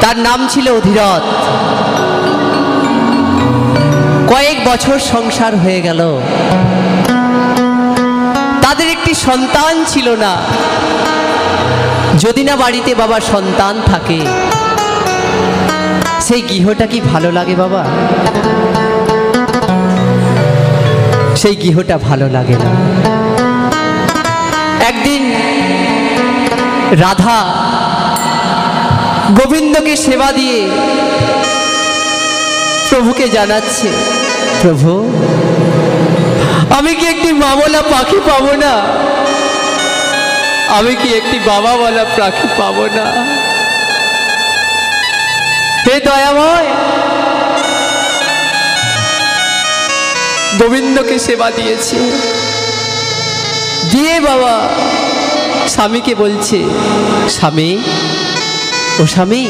তার নাম ছিল অধিরথ। কয়েক বছর সংসার হয়ে গেল, তাদের একটি সন্তান ছিল না। যদি না বাড়িতে বাবা সন্তান থাকে, সেই গৃহটা কি ভালো লাগে বাবা? সেই গৃহটা ভালো লাগে না। একদিন রাধা গোবিন্দকে সেবা দিয়ে প্রভুকে জানাচ্ছে, প্রভু আমি কি একটি মামলা পাখি পাবো না? আমি কি একটি বাবা বলা পাখি পাবো না? হে দয়াময়, গোবিন্দকে সেবা দিয়েছে, দিয়ে বাবা স্বামীকে বলছে, স্বামী ও স্বামী,